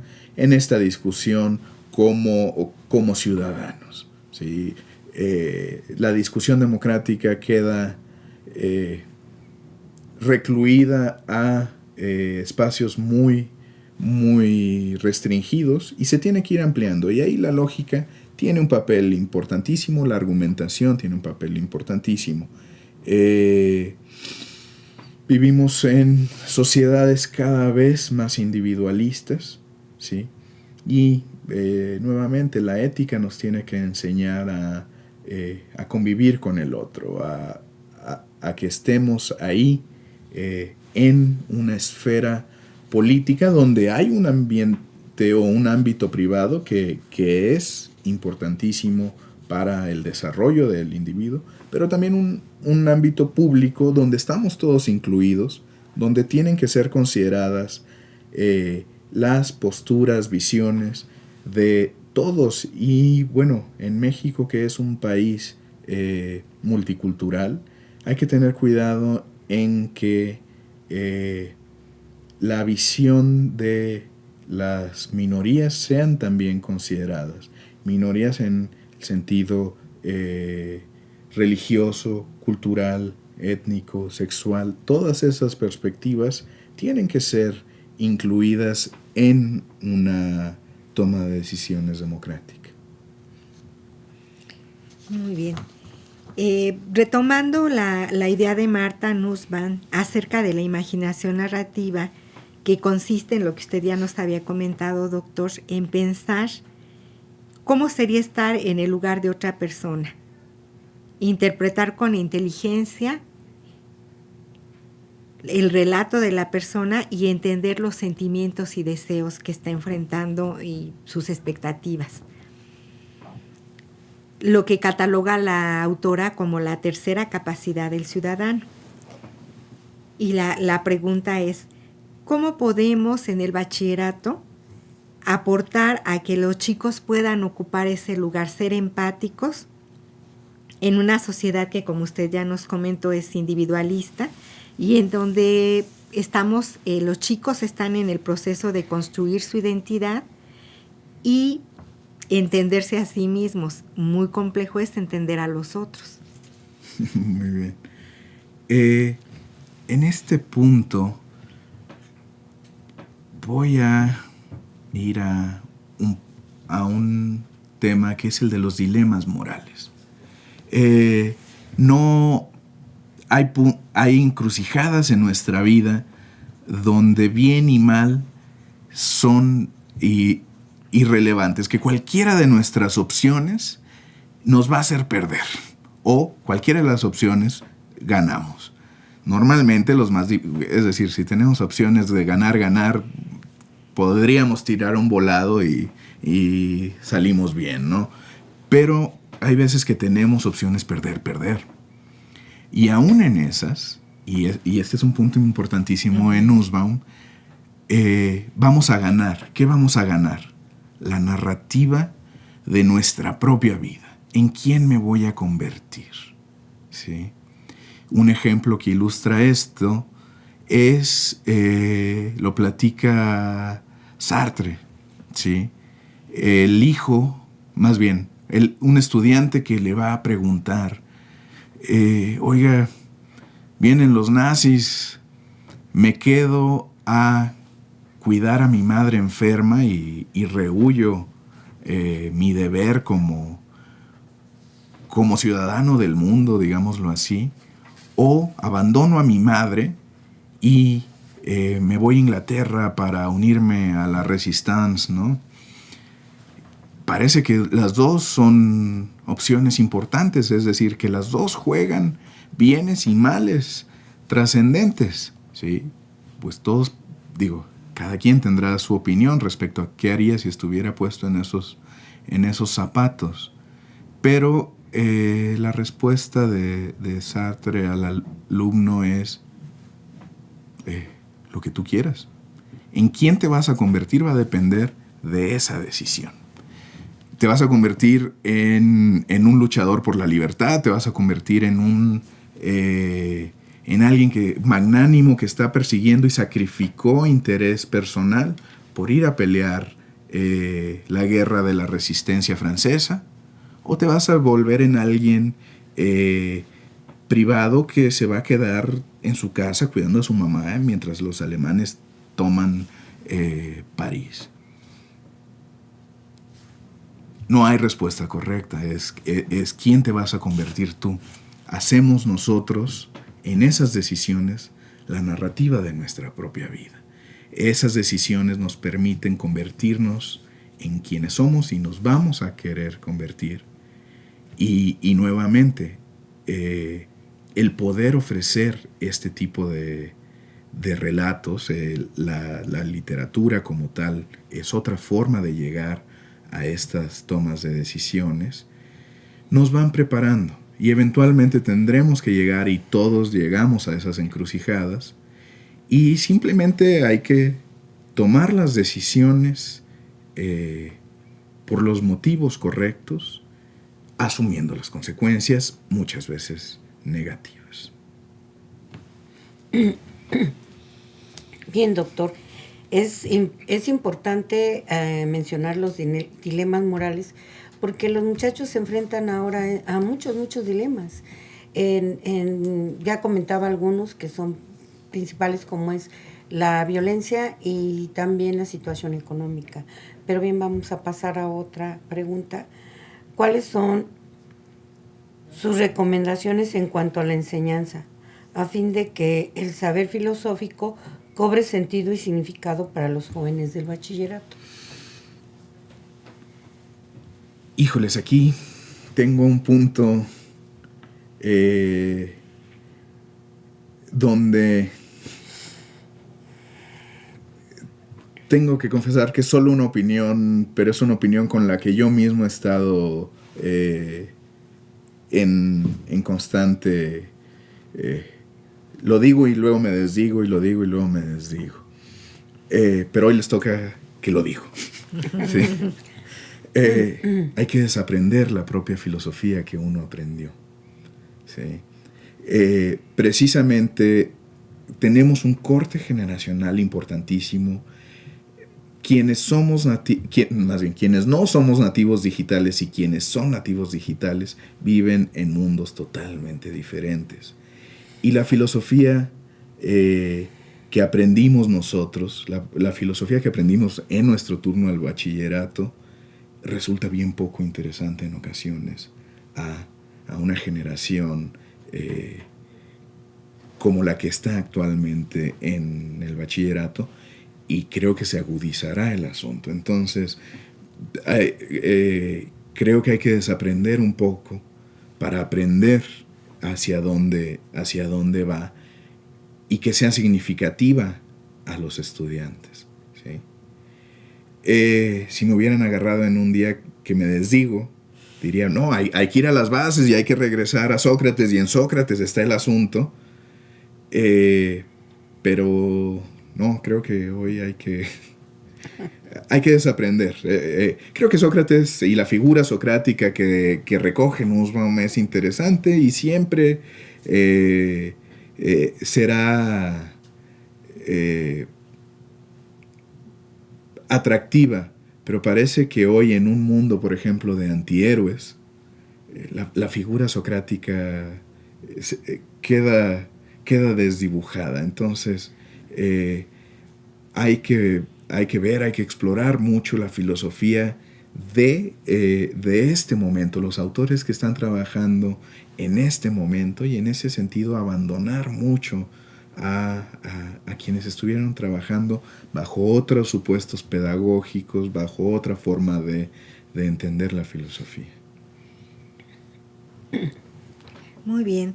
discusión como ciudadanos, ¿sí? La discusión democrática queda recluida a espacios muy, muy restringidos y se tiene que ir ampliando. Y ahí la lógica tiene un papel importantísimo, la argumentación tiene un papel importantísimo. Vivimos en sociedades cada vez más individualistas, ¿sí? Y nuevamente la ética nos tiene que enseñar a convivir con el otro, a que estemos ahí en una esfera política donde hay un ambiente o un ámbito privado que es importantísimo para el desarrollo del individuo, pero también un ámbito público donde estamos todos incluidos, donde tienen que ser consideradas las posturas, visiones de todos. Y bueno, en México, que es un país multicultural, hay que tener cuidado en que la visión de las minorías sean también consideradas. Minorías en el sentido religioso, cultural, étnico, sexual. Todas esas perspectivas tienen que ser incluidas en una toma de decisiones democrática. Muy bien. Retomando la idea de Martha Nussbaum acerca de la imaginación narrativa, que consiste en lo que usted ya nos había comentado, doctor, en pensar cómo sería estar en el lugar de otra persona, interpretar con inteligencia el relato de la persona y entender los sentimientos y deseos que está enfrentando y sus expectativas. Lo que cataloga la autora como la tercera capacidad del ciudadano. Y la pregunta es, ¿cómo podemos en el bachillerato aportar a que los chicos puedan ocupar ese lugar, ser empáticos en una sociedad que, como usted ya nos comentó, es individualista y en donde los chicos están en el proceso de construir su identidad y entenderse a sí mismos? Muy complejo es entender a los otros. Muy bien. En este punto voy a ir a un tema que es el de los dilemas morales. No hay encrucijadas en nuestra vida donde bien y mal son irrelevantes, que cualquiera de nuestras opciones nos va a hacer perder o cualquiera de las opciones ganamos. Normalmente es decir, si tenemos opciones de ganar, podríamos tirar un volado y salimos bien, ¿no? Pero hay veces que tenemos opciones perder. Y aún en esas, y este es un punto importantísimo en Nussbaum, vamos a ganar. ¿Qué vamos a ganar? La narrativa de nuestra propia vida. ¿En quién me voy a convertir? ¿Sí? Un ejemplo que ilustra esto lo platica Sartre, ¿sí? Un estudiante que le va a preguntar, oiga, vienen los nazis, me quedo a cuidar a mi madre enferma y rehuyo mi deber como ciudadano del mundo, digámoslo así, o abandono a mi madre y me voy a Inglaterra para unirme a la Resistance, ¿no? Parece que las dos son opciones importantes, es decir, que las dos juegan bienes y males trascendentes, ¿sí? Pues cada quien tendrá su opinión respecto a qué haría si estuviera puesto en esos zapatos. Pero la respuesta de Sartre al alumno es lo que tú quieras. En quién te vas a convertir va a depender de esa decisión. Te vas a convertir en un luchador por la libertad, te vas a convertir en alguien magnánimo que está persiguiendo y sacrificó interés personal por ir a pelear la guerra de la resistencia francesa, o te vas a volver en alguien privado que se va a quedar en su casa cuidando a su mamá mientras los alemanes toman París. No hay respuesta correcta, es quién te vas a convertir tú. Hacemos nosotros en esas decisiones la narrativa de nuestra propia vida. Esas decisiones nos permiten convertirnos en quienes somos y nos vamos a querer convertir. Y nuevamente, el poder ofrecer este tipo de relatos, la literatura como tal, es otra forma de llegar a estas tomas de decisiones, nos van preparando y eventualmente tendremos que llegar, y todos llegamos a esas encrucijadas, y simplemente hay que tomar las decisiones por los motivos correctos, asumiendo las consecuencias muchas veces negativas. Bien, doctor. Es importante mencionar los dilemas morales porque los muchachos se enfrentan ahora a muchos dilemas. Ya comentaba algunos que son principales, como es la violencia y también la situación económica. Pero bien, vamos a pasar a otra pregunta. ¿Cuáles son sus recomendaciones en cuanto a la enseñanza, a fin de que el saber filosófico cobre sentido y significado para los jóvenes del bachillerato? Híjoles, aquí tengo un punto donde tengo que confesar que es solo una opinión, pero es una opinión con la que yo mismo he estado en constante... lo digo y luego me desdigo, y lo digo y luego me desdigo. Pero hoy les toca que lo digo. ¿Sí? Hay que desaprender la propia filosofía que uno aprendió. ¿Sí? Precisamente tenemos un corte generacional importantísimo. Quienes no somos nativos digitales y quienes son nativos digitales viven en mundos totalmente diferentes. Y la filosofía que aprendimos nosotros, la filosofía que aprendimos en nuestro turno al bachillerato, resulta bien poco interesante en ocasiones a una generación como la que está actualmente en el bachillerato, y creo que se agudizará el asunto. Entonces, creo que hay que desaprender un poco para aprender hacia dónde va y que sea significativa a los estudiantes. ¿Sí? Si me hubieran agarrado en un día que me desdigo, diría, no, hay que ir a las bases y hay que regresar a Sócrates, y en Sócrates está el asunto. Pero no, creo que hoy hay que desaprender. Creo que Sócrates y la figura socrática que recoge Nussbaum es interesante y siempre será atractiva, pero parece que hoy en un mundo, por ejemplo, de antihéroes, la figura socrática queda desdibujada. Entonces hay que ver, hay que explorar mucho la filosofía de este momento, los autores que están trabajando en este momento, y en ese sentido abandonar mucho a quienes estuvieron trabajando bajo otros supuestos pedagógicos, bajo otra forma de entender la filosofía. Muy bien.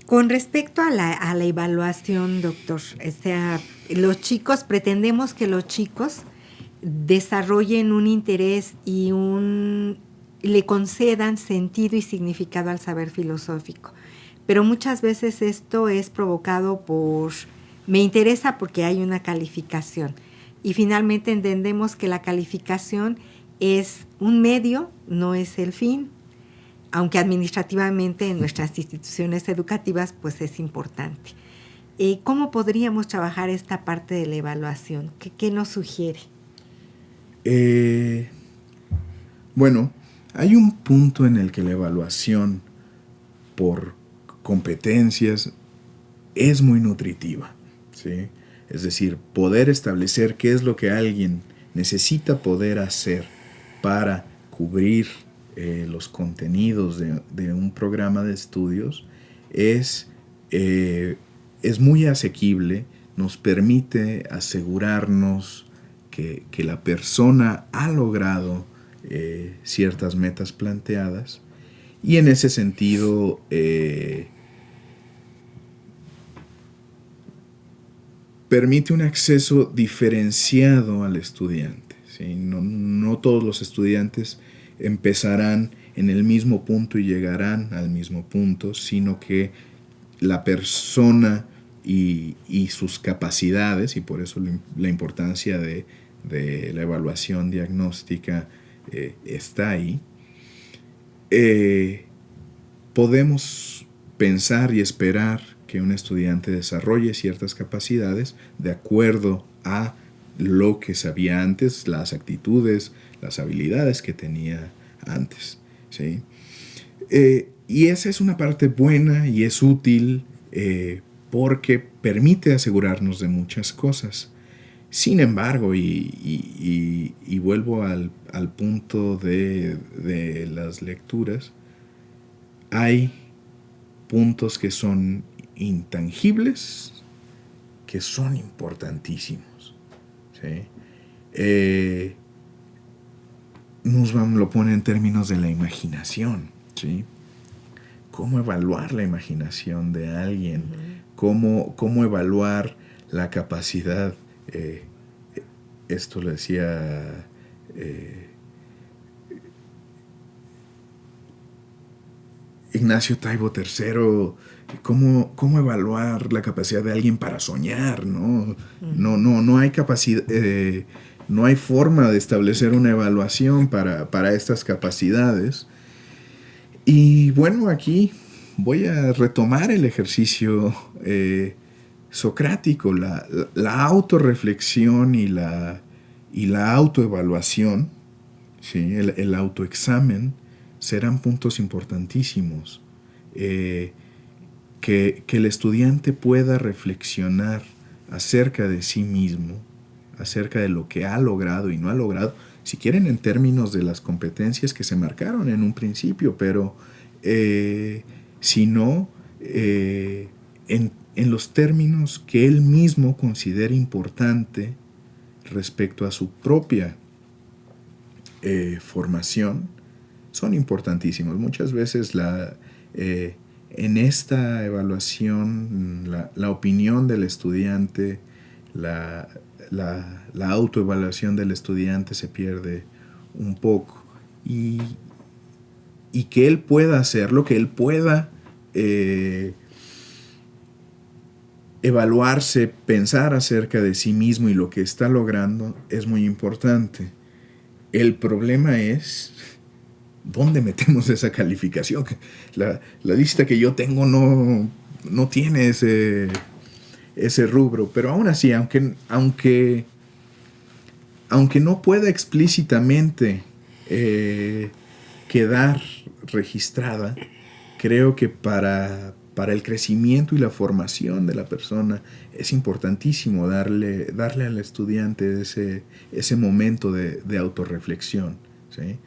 Con respecto a la evaluación, doctor, pretendemos que los chicos desarrollen un interés y le concedan sentido y significado al saber filosófico. Pero muchas veces esto es provocado me interesa porque hay una calificación. Y finalmente entendemos que la calificación es un medio, no es el fin, aunque administrativamente en nuestras instituciones educativas pues es importante. ¿Cómo podríamos trabajar esta parte de la evaluación? ¿Qué nos sugiere? Bueno, hay un punto en el que la evaluación por competencias es muy nutritiva, ¿sí? Es decir, poder establecer qué es lo que alguien necesita poder hacer para cubrir los contenidos de un programa de estudios es muy asequible, nos permite asegurarnos que la persona ha logrado ciertas metas planteadas, y en ese sentido permite un acceso diferenciado al estudiante, ¿sí? No todos los estudiantes empezarán en el mismo punto y llegarán al mismo punto, sino que la persona y sus capacidades, y por eso la importancia de la evaluación diagnóstica está ahí, podemos pensar y esperar que un estudiante desarrolle ciertas capacidades de acuerdo a lo que sabía antes, las actitudes, las habilidades que tenía antes, ¿sí? Y esa es una parte buena y es útil porque permite asegurarnos de muchas cosas. Sin embargo, y vuelvo al punto de las lecturas, hay puntos que son intangibles, que son importantísimos, ¿sí? Nussbaum lo pone en términos de la imaginación, ¿sí? cómo evaluar la imaginación de alguien, cómo evaluar la capacidad. Esto lo decía Ignacio Taibo III, cómo evaluar la capacidad de alguien para soñar, ¿no? No hay capacidad, no hay forma de establecer una evaluación para estas capacidades. Y bueno, aquí voy a retomar el ejercicio socrático, la autorreflexión y la autoevaluación, ¿sí? El autoexamen serán puntos importantísimos. Que el estudiante pueda reflexionar acerca de sí mismo, acerca de lo que ha logrado y no ha logrado, si quieren en términos de las competencias que se marcaron en un principio, pero si no, en los términos que él mismo considera importante respecto a su propia formación, son importantísimos. Muchas veces en esta evaluación la opinión del estudiante, la autoevaluación del estudiante se pierde un poco, y que él pueda hacerlo, que él pueda evaluarse, pensar acerca de sí mismo y lo que está logrando es muy importante. El problema es ¿dónde metemos esa calificación? La lista que yo tengo no tiene ese rubro, pero aún así, aunque no pueda explícitamente quedar registrada, creo que para el crecimiento y la formación de la persona es importantísimo darle al estudiante ese momento de autorreflexión, ¿sí?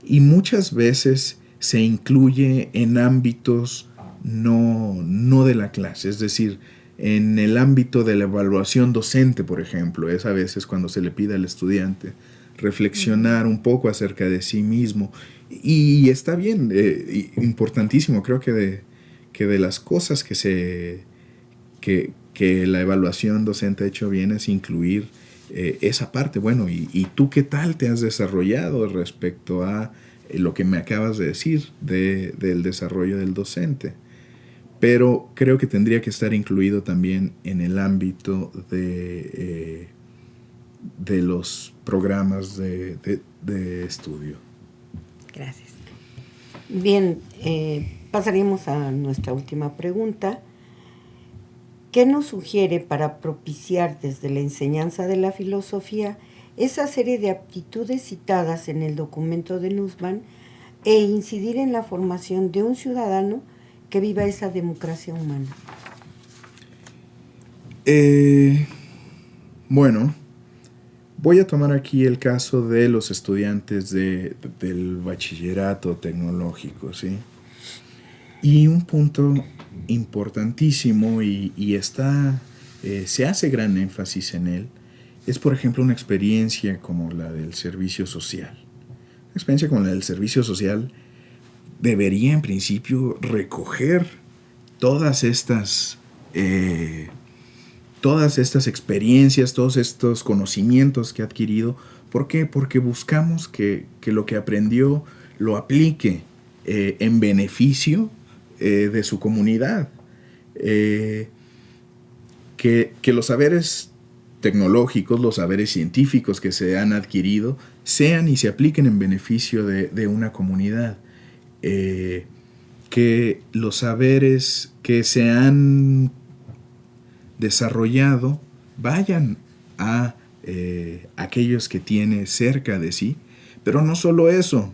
Y muchas veces se incluye en ámbitos no de la clase, es decir, en el ámbito de la evaluación docente, por ejemplo, es a veces cuando se le pide al estudiante reflexionar un poco acerca de sí mismo, y está bien, importantísimo, creo que de las cosas que la evaluación docente ha hecho bien es incluir esa parte. Bueno, ¿y tú qué tal te has desarrollado respecto a lo que me acabas de decir del desarrollo del docente? Pero creo que tendría que estar incluido también en el ámbito de los programas de estudio. Gracias. Bien, pasaríamos a nuestra última pregunta. ¿Qué nos sugiere para propiciar desde la enseñanza de la filosofía esa serie de aptitudes citadas en el documento de Nussbaum e incidir en la formación de un ciudadano que viva esa democracia humana? Bueno, voy a tomar aquí el caso de los estudiantes del bachillerato tecnológico, ¿sí? Y un punto importantísimo y se hace gran énfasis en él, es por ejemplo una experiencia como la del servicio social. Una experiencia como la del servicio social debería en principio recoger todas estas experiencias, todos estos conocimientos que ha adquirido. ¿Por qué? Porque buscamos que lo que aprendió lo aplique en beneficio de su comunidad, que los saberes tecnológicos, los saberes científicos que se han adquirido sean y se apliquen en beneficio de una comunidad, que los saberes que se han desarrollado vayan a aquellos que tiene cerca de sí, pero no solo eso,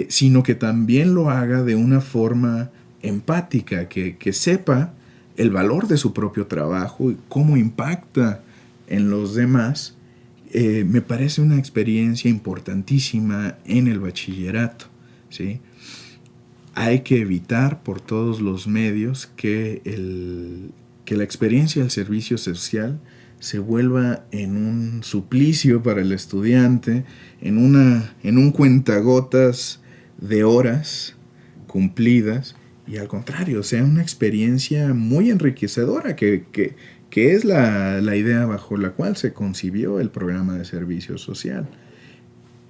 sino que también lo haga de una forma empática, que sepa el valor de su propio trabajo y cómo impacta en los demás. Me parece una experiencia importantísima en el bachillerato, ¿sí? Hay que evitar por todos los medios que la experiencia del servicio social se vuelva en un suplicio para el estudiante, en un cuentagotas de horas cumplidas, y al contrario, sea una experiencia muy enriquecedora, que es la idea bajo la cual se concibió el programa de servicio social.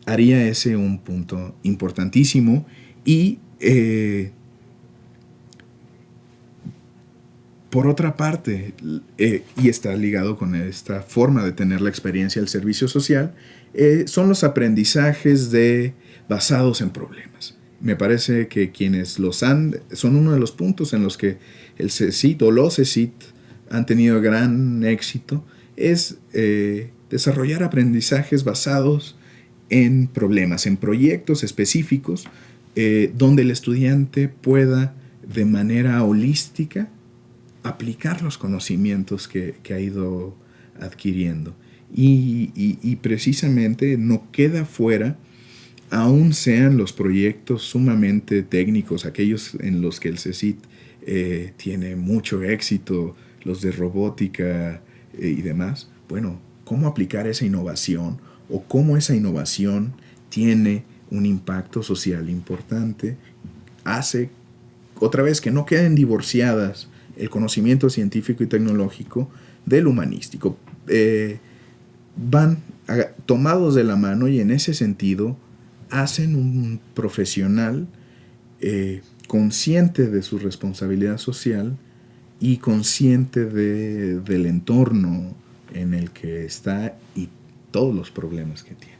Haría ese un punto importantísimo y por otra parte, y está ligado con esta forma de tener la experiencia del servicio social, son los aprendizajes basados en problemas. Me parece que quienes son uno de los puntos en los que el CECIT o los CECIT han tenido gran éxito, es desarrollar aprendizajes basados en problemas, en proyectos específicos, donde el estudiante pueda de manera holística aplicar los conocimientos que ha ido adquiriendo. Y precisamente no queda fuera, aún sean los proyectos sumamente técnicos, aquellos en los que el CECIT tiene mucho éxito, los de robótica y demás. Bueno, ¿cómo aplicar esa innovación o cómo esa innovación tiene un impacto social importante? Hace, otra vez, que no queden divorciadas el conocimiento científico y tecnológico del humanístico. Van tomados de la mano y en ese sentido hacen un profesional consciente de su responsabilidad social y consciente del entorno en el que está y todos los problemas que tiene.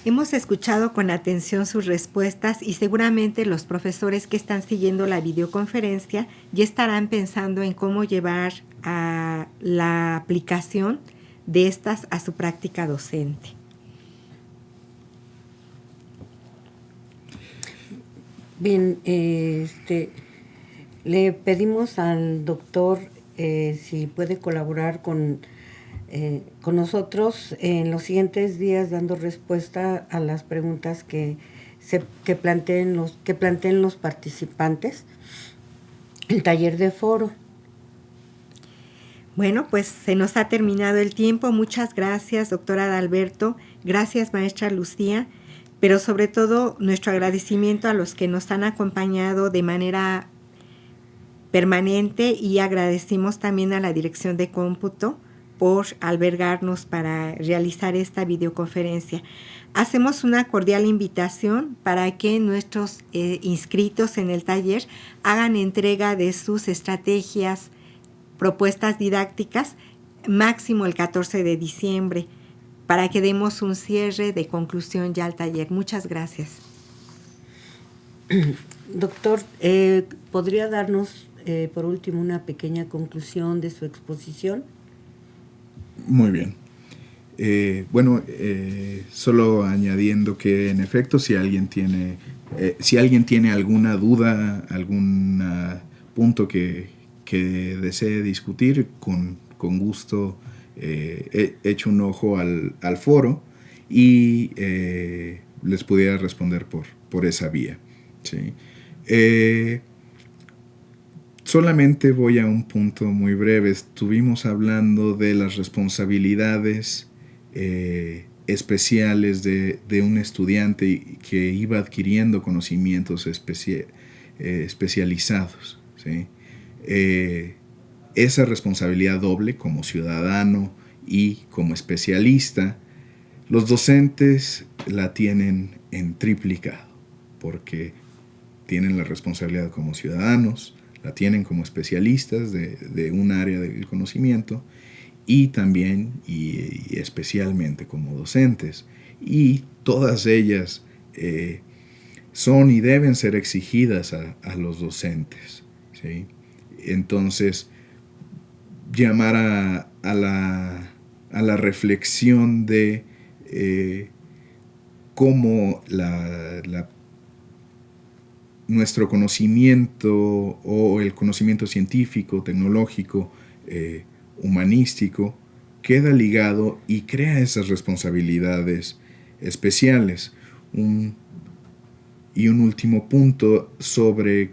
Hemos escuchado con atención sus respuestas y seguramente los profesores que están siguiendo la videoconferencia ya estarán pensando en cómo llevar a la aplicación de estas a su práctica docente. Bien, le pedimos al doctor si puede colaborar con nosotros en los siguientes días dando respuesta a las preguntas que planteen los participantes el taller de foro. Bueno, pues se nos ha terminado el tiempo. Muchas gracias, doctora Adalberto. Gracias, maestra Lucía. Pero sobre todo, nuestro agradecimiento a los que nos han acompañado de manera permanente y agradecemos también a la Dirección de Cómputo por albergarnos para realizar esta videoconferencia. Hacemos una cordial invitación para que nuestros inscritos en el taller hagan entrega de sus estrategias, propuestas didácticas, máximo el 14 de diciembre, para que demos un cierre de conclusión ya al taller. Muchas gracias. Doctor, ¿podría darnos por último una pequeña conclusión de su exposición? Muy bien. Solo añadiendo que en efecto si alguien tiene alguna duda, algún punto que desee discutir, con gusto echo un ojo al foro y les pudiera responder por esa vía, ¿sí? Solamente voy a un punto muy breve. Estuvimos hablando de las responsabilidades especiales de un estudiante que iba adquiriendo conocimientos especializados, ¿sí? Esa responsabilidad doble como ciudadano y como especialista, los docentes la tienen en triplicado, porque tienen la responsabilidad como ciudadanos, la tienen como especialistas de un área del conocimiento y también y especialmente como docentes. Y todas ellas son y deben ser exigidas a los docentes, ¿sí? Entonces, llamar a la reflexión de cómo nuestro conocimiento o el conocimiento científico, tecnológico, humanístico, queda ligado y crea esas responsabilidades especiales. Un último punto sobre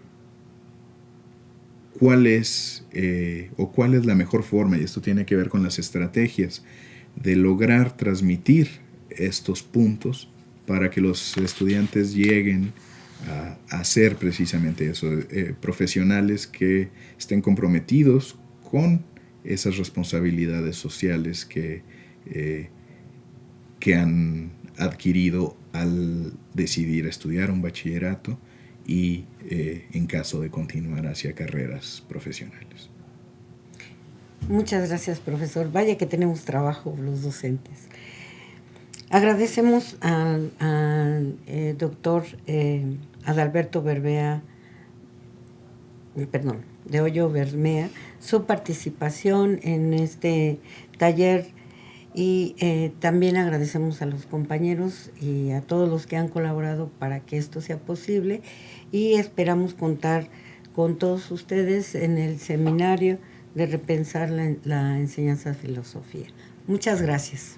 cuál es la mejor forma, y esto tiene que ver con las estrategias, de lograr transmitir estos puntos para que los estudiantes lleguen a hacer precisamente eso, profesionales que estén comprometidos con esas responsabilidades sociales que han adquirido al decidir estudiar un bachillerato y en caso de continuar hacia carreras profesionales. Muchas gracias, profesor. Vaya que tenemos trabajo los docentes. Agradecemos al doctor Adalberto de Hoyo Bermea su participación en este taller y también agradecemos a los compañeros y a todos los que han colaborado para que esto sea posible y esperamos contar con todos ustedes en el seminario de repensar la enseñanza de filosofía. Muchas gracias.